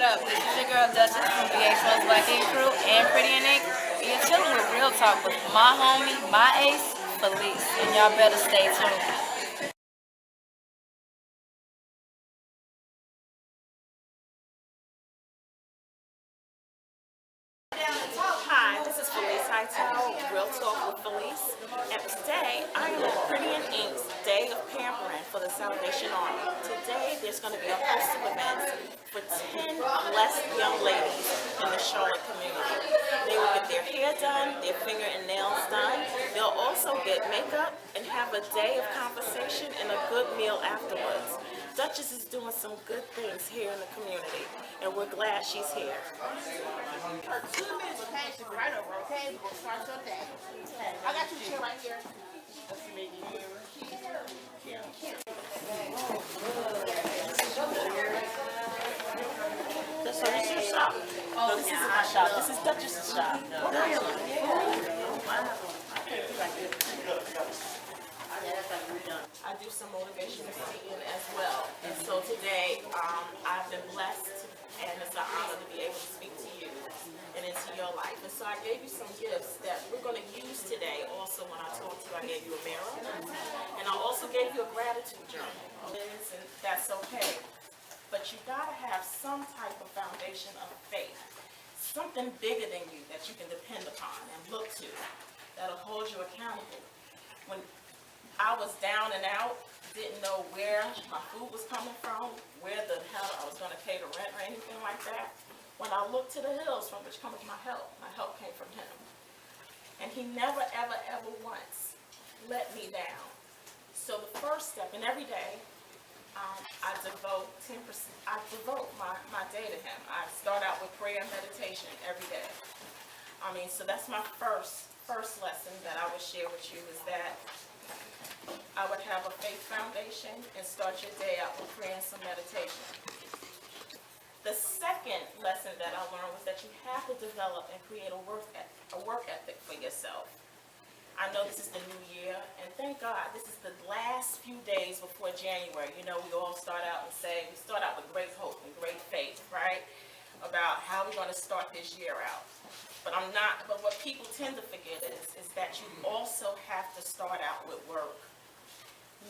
up? This is your girl Dutchess from BH1's Black Ink Crew and Pretty N Ink. And you're chilling with Real Talk with my homie, my ace, Felice. And y'all better stay tuned. Hi, this is Felice Hightower, Real Talk with Felice, and today I am at Pretty N Ink's Day of Pampering for the Salvation Army. Today there's going to be a host of events for 10 blessed young ladies in the Charlotte community. They will get their hair done, their finger and nails done. They'll also get makeup and have a day of conversation and a good meal afterwards. Dutchess is doing some good things here in the community, and we're glad she's here. 2 minutes, okay? So right over, okay? We'll start your day. Okay. I got you chair right here. Let's make it here. So this is your shop? No, this isn't my shop. This is Dutchess' shop. I do some motivational speaking as well. And so today, I've been blessed, and it's an honor to be able to speak to you and into your life. And so I gave you some gifts that we're going to use today. Also, when I talked to you, I gave you a mirror. And I also gave you a gratitude journal. And that's okay. But you got to have some type of foundation of faith. Something bigger than you that you can depend upon and look to. That'll hold you accountable. When I was down and out, didn't know where my food was coming from, where the hell I was going to pay the rent or anything like that. When I looked to the hills from which comes my help came from him. And he never, ever, ever once let me down. So the first step, and every day, I devote 10%, I devote my day to him. I start out with prayer and meditation every day. So that's my first lesson that I would share with you, is that I would have a faith foundation and start your day out with prayer and some meditation. The second lesson that I learned was that you have to develop and create a work ethic for yourself. I know this is the new year, and thank God this is the last few days before January. You know, we all start out and say, we start out with great hope and great faith, right? About how we're going to start this year out. But what people tend to forget is that you also have to start out with work.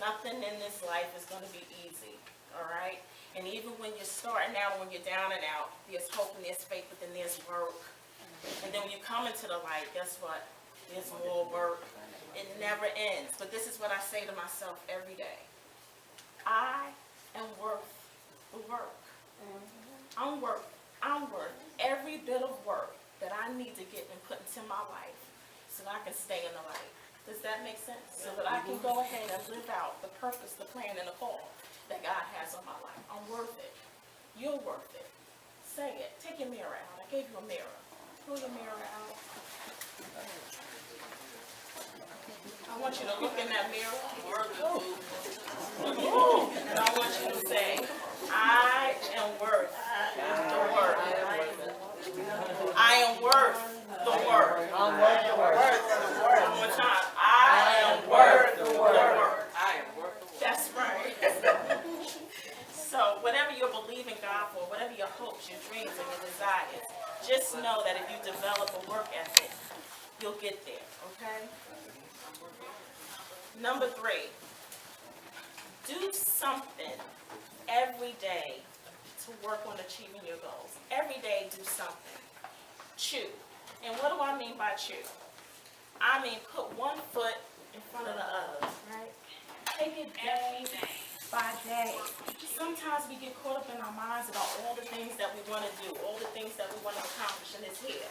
Nothing in this life is going to be easy, all right? And even when you're starting out, when you're down and out, there's hope and there's faith, but then there's work. And then when you come into the light, guess what? There's more work. It never ends. But this is what I say to myself every day. I am worth the work. I'm worth every bit of work that I need to get and put into my life so that I can stay in the light. Does that make sense? So that I can go ahead and live out the purpose, the plan, and the call that God has on my life. I'm worth it. You're worth it. Say it. Take your mirror out. I gave you a mirror. Pull your mirror out. I want you to look in that mirror. And I want you to say, I am worth the work. I am worth the work. I'm worth the work. One more time. I am worth the work. I am worth the work. That's right. So whatever you're believing God for, whatever your hopes, your dreams, and your desires, just know that if you develop a work ethic, you'll get there, okay? Number 3, do something every day to work on achieving your goals. Every day, do something. Chew. And what do I mean by chew? I mean put one foot in front of the other, right? Take it day by day. Sometimes we get caught up in our minds about all the things that we want to do, all the things that we want to accomplish in this here.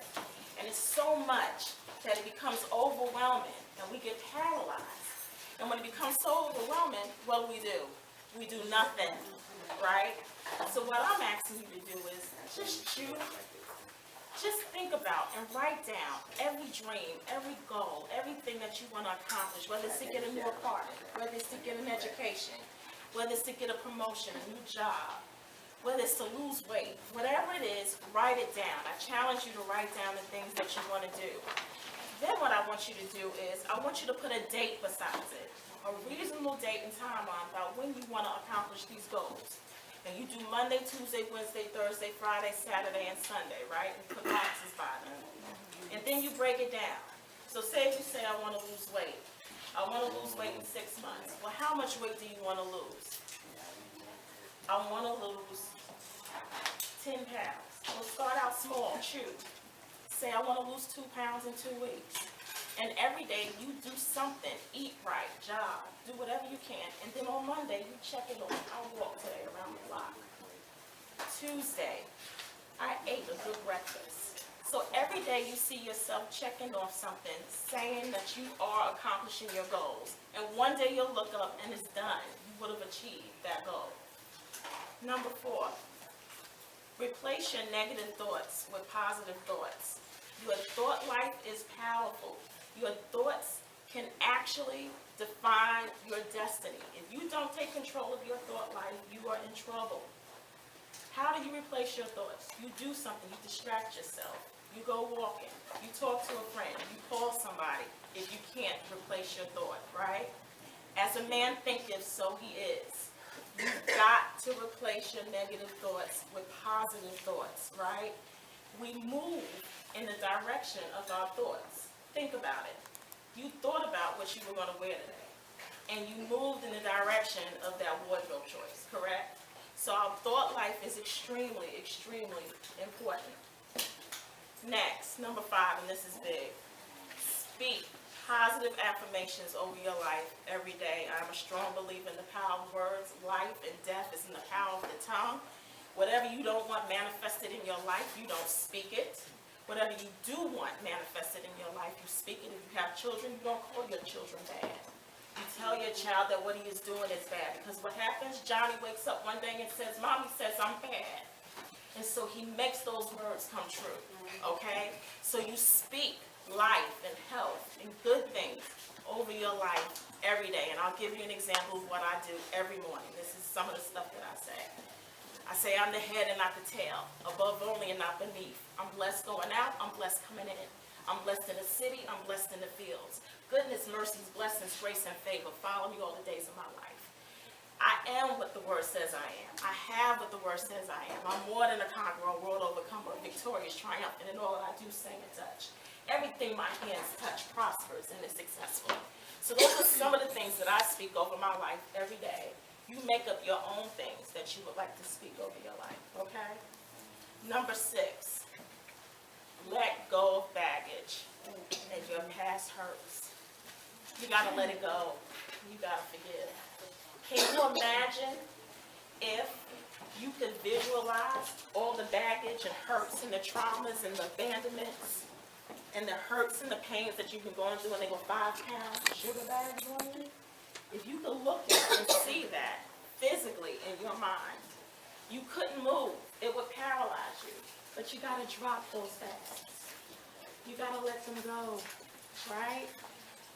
And it's so much that it becomes overwhelming and we get paralyzed. And when it becomes so overwhelming, what do? We do nothing, right? So what I'm asking you to do is just chew. Just think about and write down every dream, every goal, everything that you want to accomplish, whether it's to get a new apartment, whether it's to get an education, whether it's to get a promotion, a new job, whether it's to lose weight, whatever it is, write it down. I challenge you to write down the things that you want to do. Then what I want you to do is, I want you to put a date besides it, a reasonable date and timeline about when you want to accomplish these goals. And you do Monday, Tuesday, Wednesday, Thursday, Friday, Saturday, and Sunday, right? And put boxes by them. And then you break it down. So say if you say, I want to lose weight. I want to lose weight in 6 months. Well, how much weight do you want to lose? I want to lose 10 pounds. Well, start out small, choose. Say, I want to lose 2 pounds in 2 weeks. And every day you do something, eat right, jog, do whatever you can. And then on Monday, you check it off. I'll walk today around the block. Tuesday, I ate a good breakfast. So every day you see yourself checking off something, saying that you are accomplishing your goals. And one day you'll look up and it's done. You would have achieved that goal. Number 4, replace your negative thoughts with positive thoughts. Your thought life is powerful. Your thoughts can actually define your destiny. If you don't take control of your thought life, you are in trouble. How do you replace your thoughts? You do something, you distract yourself. You go walking, you talk to a friend, you call somebody if you can't replace your thought, right? As a man thinketh, so he is. You've got to replace your negative thoughts with positive thoughts, right? We move in the direction of our thoughts. Think about it. You thought about what you were going to wear today, and you moved in the direction of that wardrobe choice, correct? So our thought life is extremely, extremely important. Next, number 5, and this is big. Speak positive affirmations over your life every day. I'm a strong believer in the power of words. Life and death is in the power of the tongue. Whatever you don't want manifested in your life, you don't speak it. Whatever you do want manifested in your life, you speak it. If you have children, you don't call your children bad. You tell your child that what he is doing is bad. Because what happens, Johnny wakes up one day and says, Mommy says I'm bad. And so he makes those words come true, okay? So you speak life and health and good things over your life every day. And I'll give you an example of what I do every morning. This is some of the stuff that I say. I say I'm the head and not the tail, above only and not beneath. I'm blessed going out, I'm blessed coming in. I'm blessed in the city, I'm blessed in the fields. Goodness, mercies, blessings, grace, and favor follow me all the days of my life. I am what the word says I am. I have what the word says I am. I'm more than a conqueror, a world overcomer, victorious, triumphant in all that I do, say, and touch. Everything my hands touch prospers and is successful. So those are some of the things that I speak over my life every day. You make up your own things that you would like to speak over your life, okay? Number 6, let go of baggage. And your past hurts. You gotta let it go. You gotta forgive. Can you imagine if you could visualize all the baggage and hurts and the traumas and the abandonments and the hurts and the pains that you've been going through when they were 5-pound sugar bags on you? If you could look at it and see that physically in your mind, you couldn't move. It would paralyze you. But you got to drop those bags. You got to let them go, right?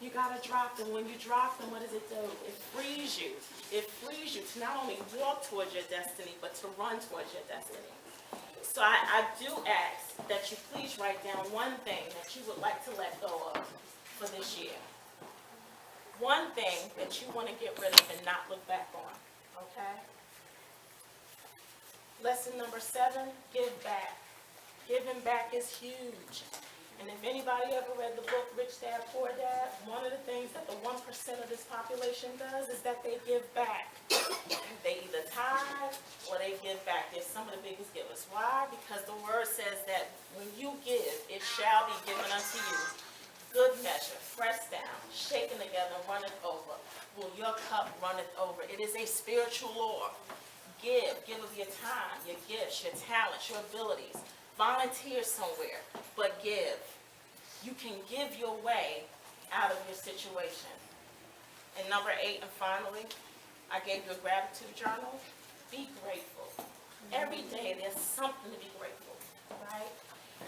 You got to drop them. When you drop them, what does it do? It frees you. It frees you to not only walk towards your destiny, but to run towards your destiny. So I do ask that you please write down one thing that you would like to let go of for this year. One thing that you want to get rid of and not look back on, okay? Lesson number 7, give back. Giving back is huge. And if anybody ever read the book Rich Dad, Poor Dad, one of the things that the 1% of this population does is that they give back. They either tithe or they give back. They're some of the biggest givers. Why? Because the word says that when you give, it shall be given unto you. Good measure, pressed down, shaken together, runneth over. Will your cup runneth over? It is a spiritual law. Give of your time, your gifts, your talents, your abilities. Volunteer somewhere, but give. You can give your way out of your situation. And number 8, and finally, I gave you a gratitude journal. Be grateful. Every day there's something to be grateful, right?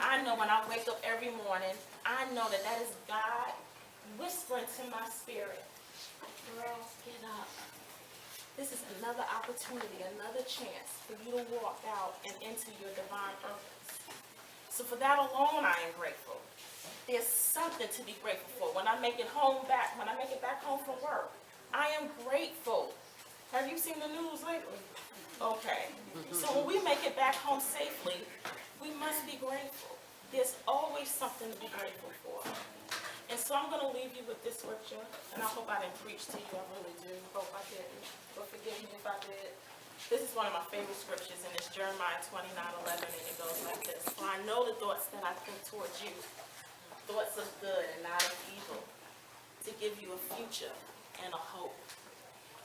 I know when I wake up every morning, I know that that is God whispering to my spirit, girl, get up. This is another opportunity, another chance for you to walk out and into your divine purpose. So for that alone, I am grateful. There's something to be grateful for. When I make it back home from work, I am grateful. Have you seen the news lately? Okay. So when we make it back home safely, we must be grateful. There's always something to be grateful for. And so I'm going to leave you with this scripture, and I hope I didn't preach to you. I really do. Hope I didn't. But forgive me if I did. This is one of my favorite scriptures, and it's Jeremiah 29:11, and it goes like this. For I know the thoughts that I think towards you, thoughts of good and not of evil, to give you a future and a hope.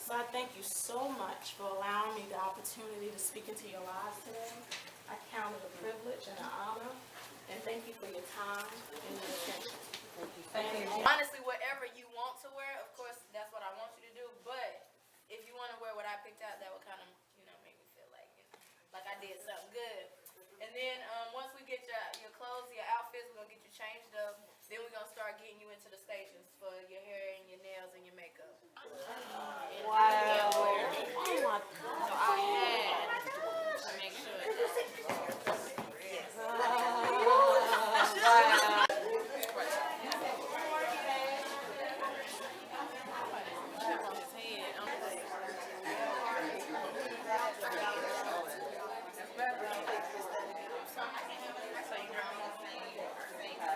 So I thank you so much for allowing me the opportunity to speak into your lives today. I count it a privilege and an honor, and thank you for your time and your attention. Honestly, whatever you want to wear, of course, that's what I want you to do. But if you want to wear what I picked out, that would kind of, make me feel like, like I did something good. And then once we get your clothes, your outfits, we're going to get you changed up. Then we're going to start getting you into the stations for your hair and your nails and your makeup. Wow. Oh my God. So I had to make sure that.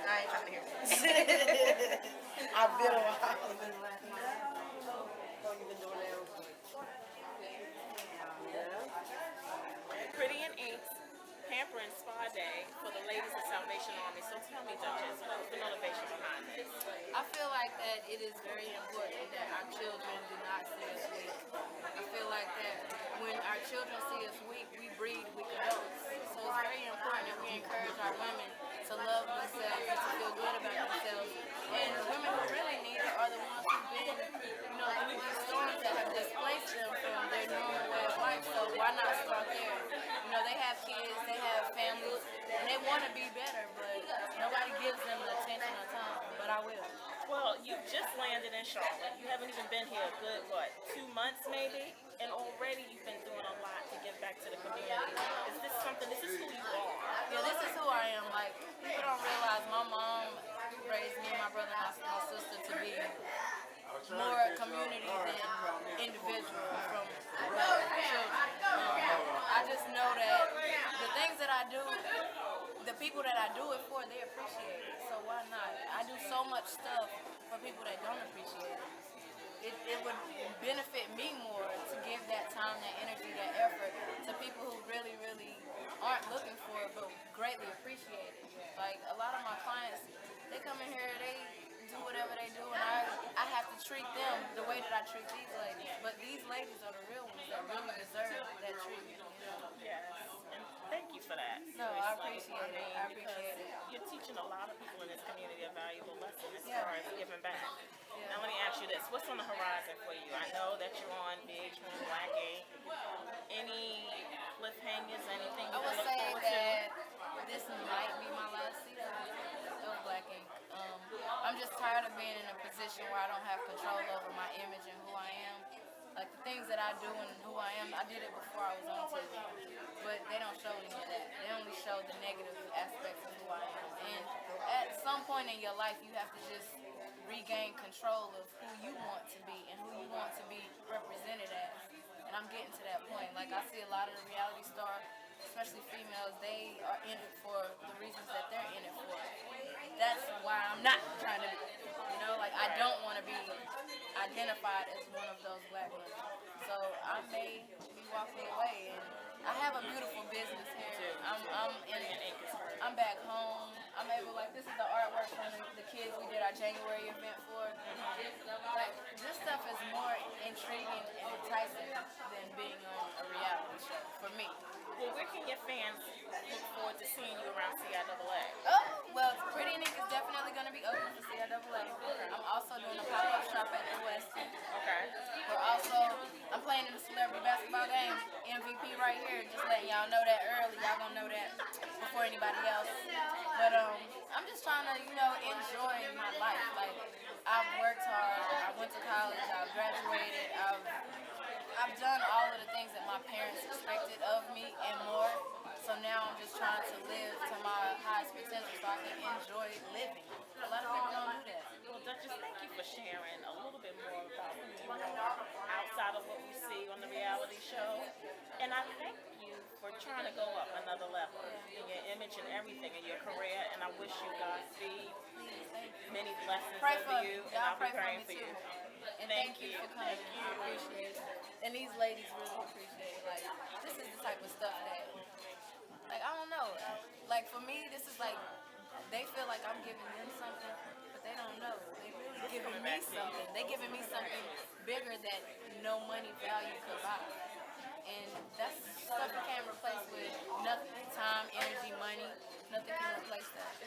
I ain't trying to hear it. I've been a while. Pretty in Inks Pampering Spa Day for the ladies of Salvation Army. So tell me, Dutchess, what was the motivation behind this? I feel like that it is very important that our children do not see us weak. I feel like that when our children see us weak, we breed weak adults. So it's very important that we encourage our women to love themselves and to feel good about themselves. And women who really need it are the ones who've been, through these storms that have displaced them from their normal way of life. So why not start there? They have kids, they have families, and they want to be better, but nobody gives them the attention or time. But I will. Well, you just landed in Charlotte. You haven't even been here a good, 2 months maybe? And already you've been doing a lot to give back to the community. Is this who you are? Yeah, this is who I am. Like, people don't realize my mom raised me and my brother and my sister to be more community than individual from children. I just know that the things that I do, the people that I do it for, they appreciate it. So why not? I do so much stuff for people that don't appreciate it. It would benefit me more to give that time, that energy, that effort to people who really, really aren't looking for it but greatly appreciate it. Like a lot of my clients, they come in here, they do whatever they do, and I have to treat them the way that I treat these ladies. But these ladies are the real ones that really deserve that treatment. Yes. And thank you for that. No, I appreciate it. I appreciate it. You're teaching a lot of people in this community a valuable lesson as far as giving back. Yeah. Now let me ask you this. What's on the horizon for you? I know that you're on VH1 Black Ink. Any cliffhangers, anything you I would look say forward to? that this might be my last season of Black Ink. I'm just tired of being in a position where I don't have control over my image and who I am. Like the things that I do and who I am, I did it before I was on TV. But they don't show any of that. They only show the negative aspects of who I am. And at some point in your life, you have to just regain control of who you want to be and who you want to be represented as. And I'm getting to that point. Like I see a lot of the reality stars, especially females, they are in it for the reasons that they're in it for. That's why I'm not trying to, I don't want to be identified as one of those black women. So I may be walking away, and I have a beautiful business here. I'm back home. I'm able, this is the artwork from the kids we did our January event for. Like, this stuff is more intriguing and enticing than being on a reality show for me. Well, where can your fans look forward to seeing you around CIAA? Oh, well, Pretty in Ink is definitely going to be open for CIAA. I'm also doing a pop-up shop at the West. Okay. I'm playing in the celebrity basketball game, MVP right here. Just letting y'all know that early. Y'all gonna know that before anybody else. But I'm just trying to, enjoy my life. Like, I've worked hard. I went to college. I've graduated. I've done all of the things that my parents expected of me and more. So now I'm just trying to live to my highest potential so I can enjoy living. A lot of people don't do that. Well, Duchess, thank you for sharing a little bit more about who you are outside of what we see on the reality show. And I thank you for trying to go up another level in your image and everything in your career. And I wish you Godspeed, many blessings Pray for over me. you, and Y'all I'll be pray for praying me for too. you. And Thank thank you you. for coming. I appreciate it. And these ladies really appreciate it. Like, this is the type of stuff that, like, I don't know. Like, for me, this is like, they feel like I'm giving them something, but they don't know. They really giving me something. They giving me something bigger that no money value could buy. And that's stuff you can't replace with nothing. Time, energy, money. Nothing can replace that.